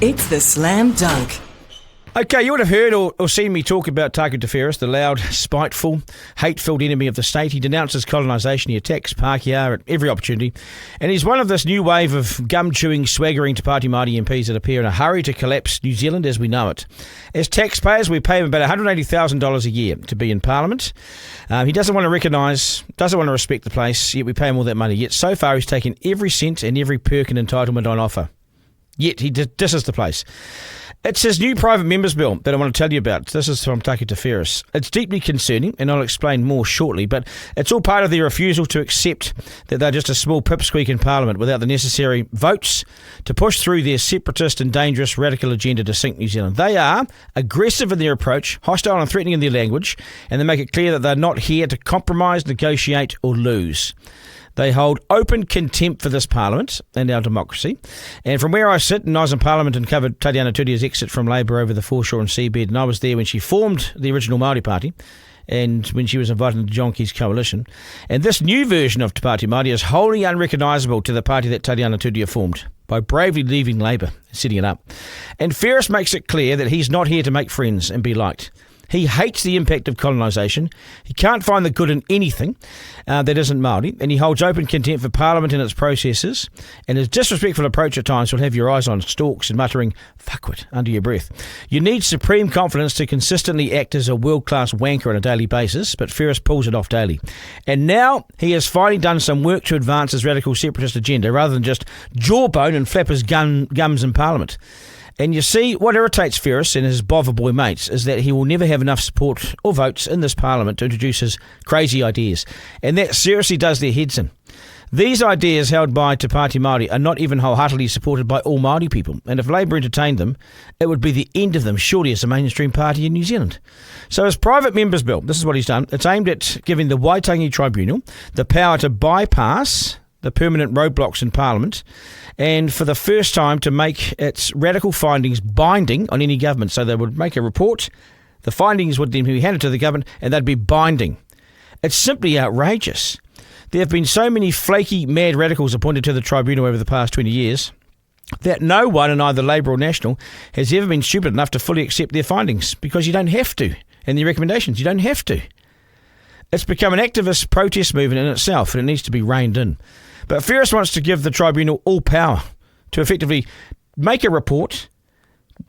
It's the Slam Dunk. Okay, you would have heard or seen me talk about Tākuta Ferris, the loud, spiteful, hate-filled enemy of the state. He denounces colonisation, he attacks Pākehā at every opportunity, and he's one of this new wave of gum-chewing, swaggering Te Pāti Māori MPs that appear in a hurry to collapse New Zealand as we know it. As taxpayers, we pay him about $180,000 a year to be in Parliament. He doesn't want to recognise, doesn't want to respect the place, yet we pay him all that money. Yet so far he's taken every cent and every perk and entitlement on offer. Yet he disses the place. It's his new private members bill that I want to tell you about. This is from Tākuta Ferris. It's deeply concerning, and I'll explain more shortly, but it's all part of their refusal to accept that they're just a small pipsqueak in Parliament without the necessary votes to push through their separatist and dangerous radical agenda to sink New Zealand. They are aggressive in their approach, hostile and threatening in their language, and they make it clear that they're not here to compromise, negotiate or lose. They hold open contempt for this Parliament and our democracy. And from where I sit, and I was in Parliament and covered Tariana Turia's exit from Labour over the foreshore and seabed, and I was there when she formed the original Māori Party and when she was invited into John Key's coalition. And this new version of Te Pāti Māori is wholly unrecognisable to the party that Tariana Turia formed by bravely leaving Labour and setting it up. And Ferris makes it clear that he's not here to make friends and be liked. He hates the impact of colonisation. He can't find the good in anything that isn't Māori, and he holds open contempt for Parliament and its processes, and his disrespectful approach at times will have your eyes on stalks and muttering, "Fuckwit," under your breath. You need supreme confidence to consistently act as a world-class wanker on a daily basis, but Ferris pulls it off daily. And now he has finally done some work to advance his radical separatist agenda rather than just jawbone and flap his gums in Parliament. And you see, what irritates Ferris and his bother boy mates is that he will never have enough support or votes in this Parliament to introduce his crazy ideas. And that seriously does their heads in. These ideas held by Te Pāti Māori are not even wholeheartedly supported by all Māori people. And if Labour entertained them, it would be the end of them, surely, as a mainstream party in New Zealand. So his private members bill, this is what he's done. It's aimed at giving the Waitangi Tribunal the power to bypass the permanent roadblocks in Parliament, and for the first time to make its radical findings binding on any government. So they would make a report, the findings would then be handed to the government, and they'd be binding. It's simply outrageous. There have been so many flaky, mad radicals appointed to the tribunal over the past 20 years that no one in either Labour or National has ever been stupid enough to fully accept their findings, because you don't have to, and their recommendations, you don't have to. It's become an activist protest movement in itself, and it needs to be reined in. But Ferris wants to give the tribunal all power to effectively make a report,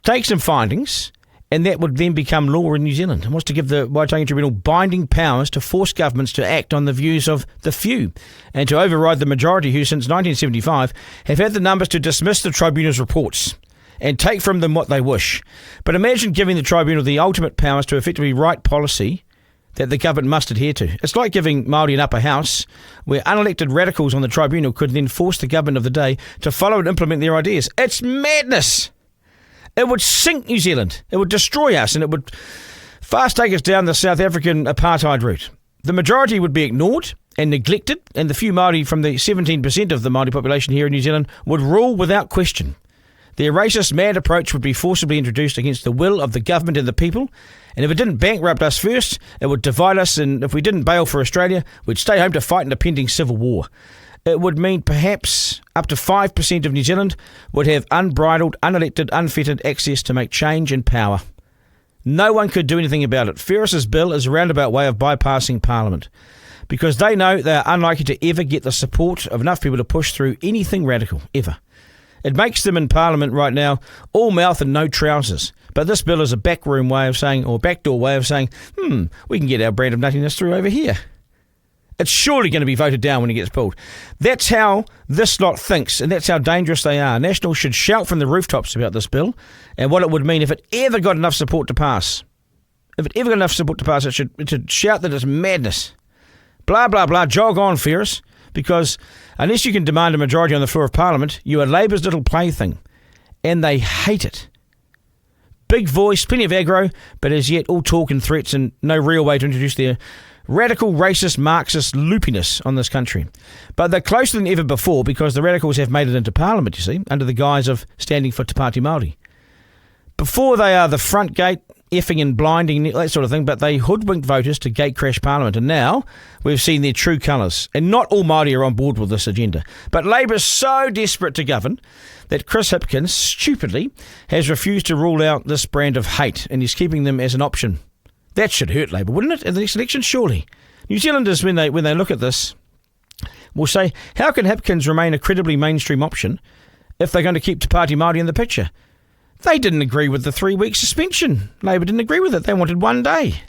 take some findings, and that would then become law in New Zealand. He wants to give the Waitangi Tribunal binding powers to force governments to act on the views of the few and to override the majority who, since 1975, have had the numbers to dismiss the tribunal's reports and take from them what they wish. But imagine giving the tribunal the ultimate powers to effectively write policy that the government must adhere to. It's like giving Māori an upper house, where unelected radicals on the tribunal could then force the government of the day to follow and implement their ideas. It's madness. It would sink New Zealand. It would destroy us, and it would fast take us down the South African apartheid route. The majority would be ignored and neglected, and the few Māori from the 17% of the Māori population here in New Zealand would rule without question. Their racist, mad approach would be forcibly introduced against the will of the government and the people. And if it didn't bankrupt us first, it would divide us. And if we didn't bail for Australia, we'd stay home to fight in a pending civil war. It would mean perhaps up to 5% of New Zealand would have unbridled, unelected, unfettered access to make change and power. No one could do anything about it. Ferris's bill is a roundabout way of bypassing Parliament, because they know they are unlikely to ever get the support of enough people to push through anything radical, ever. It makes them in Parliament right now all mouth and no trousers. But this bill is a backroom way of saying, or backdoor way of saying, we can get our brand of nuttiness through over here. It's surely going to be voted down when it gets pulled. That's how this lot thinks, and that's how dangerous they are. National should shout from the rooftops about this bill and what it would mean if it ever got enough support to pass. If it ever got enough support to pass, it should shout that it's madness. Blah, blah, blah, jog on, Ferris. Because unless you can demand a majority on the floor of Parliament, you are Labour's little plaything. And they hate it. Big voice, plenty of aggro, but as yet all talk and threats and no real way to introduce their radical, racist, Marxist loopiness on this country. But they're closer than ever before because the radicals have made it into Parliament, you see, under the guise of standing for Te Pāti Māori. Before they are the front gate, effing and blinding, that sort of thing, but they hoodwinked voters to gate-crash Parliament, and now we've seen their true colours. And not all Māori are on board with this agenda. But Labour's so desperate to govern that Chris Hipkins, stupidly, has refused to rule out this brand of hate, and he's keeping them as an option. That should hurt Labour, wouldn't it, in the next election? Surely. New Zealanders, when they look at this, will say, how can Hipkins remain a credibly mainstream option if they're going to keep Te Pāti Māori in the picture? They didn't agree with the 3-week suspension. Labour didn't agree with it. They wanted 1 day.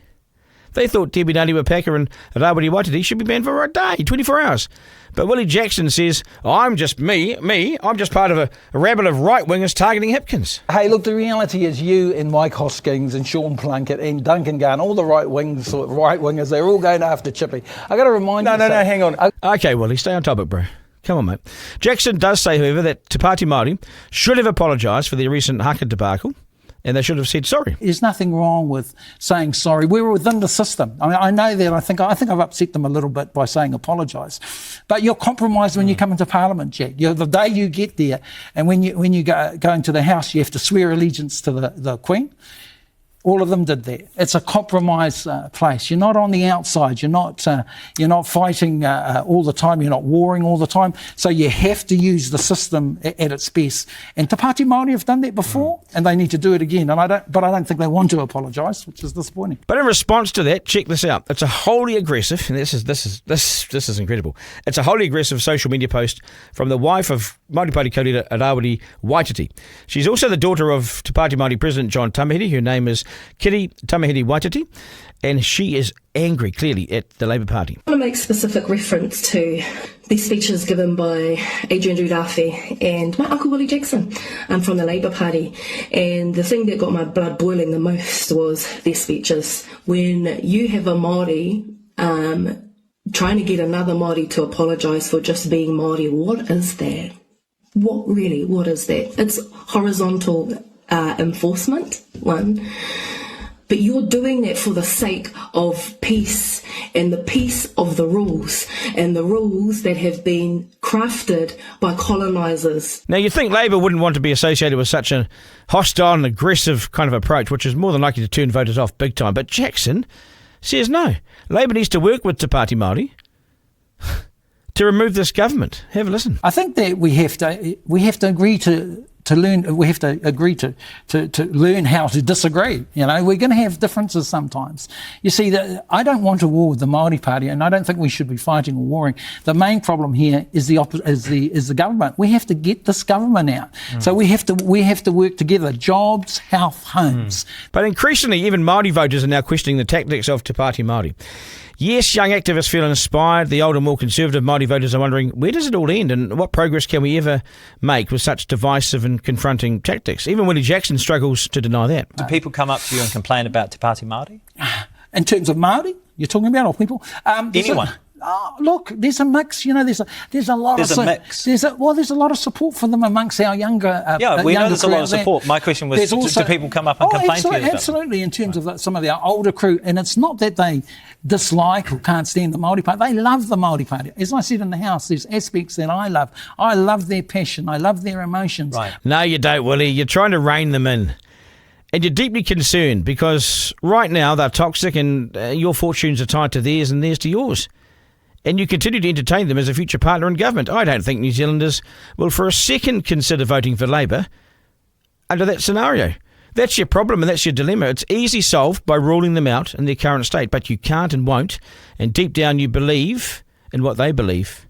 They thought Te Wapaka and Rawiri Waititi should be banned for a day, 24 hours. But Willie Jackson says, I'm just I'm just part of a rabble of right-wingers targeting Hipkins. Hey, look, the reality is you and Mike Hoskins and Sean Plunkett and Duncan Garner, all the right-wingers, they're all going after Chippy. I got to remind you... No, hang on. Okay, Willie, stay on topic, bro. Come on, mate. Jackson does say, however, that Te Pāti Māori should have apologised for their recent haka debacle, and they should have said sorry. There's nothing wrong with saying sorry. We're within the system. I mean, I know that. I think I've upset them a little bit by saying apologise. But you're compromised when you come into Parliament, Jack. The day you get there, and when you go into the House, you have to swear allegiance to the Queen. All of them did that. It's a compromise place. You're not on the outside. You're not fighting all the time. You're not warring all the time. So you have to use the system at its best. And Te Pāti Māori have done that before, and they need to do it again. But I don't think they want to apologise, which is disappointing. But in response to that, check this out. It's a wholly aggressive, and this is incredible. It's a wholly aggressive social media post from the wife of Māori Party co-leader Rawiri Waititi. She's also the daughter of Te Pāti Māori President John Tamahiri. Her name is Kiri Tamahiri Waititi, and she is angry, clearly, at the Labour Party. I want to make specific reference to these speeches given by Adrian Dudafe and my uncle Willie Jackson from the Labour Party. And the thing that got my blood boiling the most was their speeches. When you have a Māori trying to get another Māori to apologise for just being Māori, what is that? What is that? It's horizontal enforcement, one. But you're doing that for the sake of peace and the peace of the rules and the rules that have been crafted by colonisers. Now, you'd think Labour wouldn't want to be associated with such a hostile and aggressive kind of approach, which is more than likely to turn voters off big time. But Jackson says no. Labour needs to work with Te Pāti Māori to remove this government. Have a listen. I think that we have to agree to learn. We have to agree to learn how to disagree. You know, we're going to have differences sometimes. You see, that I don't want a war with the Māori Party, and I don't think we should be fighting or warring. The main problem here is the government. We have to get this government out. So we have to work together. Jobs, health, homes. But increasingly, even Māori voters are now questioning the tactics of Te Pāti Māori. Yes, young activists feel inspired. The older, more conservative Māori voters are wondering, where does it all end and what progress can we ever make with such divisive and confronting tactics? Even Willie Jackson struggles to deny that. Do people come up to you and complain about Te Pāti Māori? In terms of Māori, you're talking about, or people? Anyone? Look, there's a mix. You know, there's a lot of mix. There's a lot of support for them amongst our younger. We know there's a lot of support. My question was, do people come up and complain to you about absolutely, in terms of some of our older crew, and it's not that they dislike or can't stand the Māori Party. They love the Māori Party. As I said in the House, there's aspects that I love. I love their passion. I love their emotions. Right. No, you don't, Willie. You're trying to rein them in. And you're deeply concerned because right now they're toxic and your fortunes are tied to theirs and theirs to yours. And you continue to entertain them as a future partner in government. I don't think New Zealanders will for a second consider voting for Labour under that scenario. That's your problem and that's your dilemma. It's easy solved by ruling them out in their current state, but you can't and won't. And deep down you believe in what they believe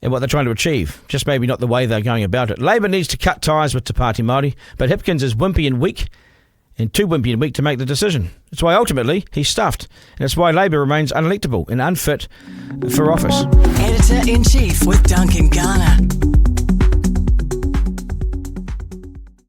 and what they're trying to achieve, just maybe not the way they're going about it. Labour needs to cut ties with Te Pāti Māori, but Hipkins is wimpy and weak, and too wimpy and weak to make the decision. That's why ultimately he's stuffed, and that's why Labour remains unelectable and unfit for office. Editor-in-Chief with Duncan.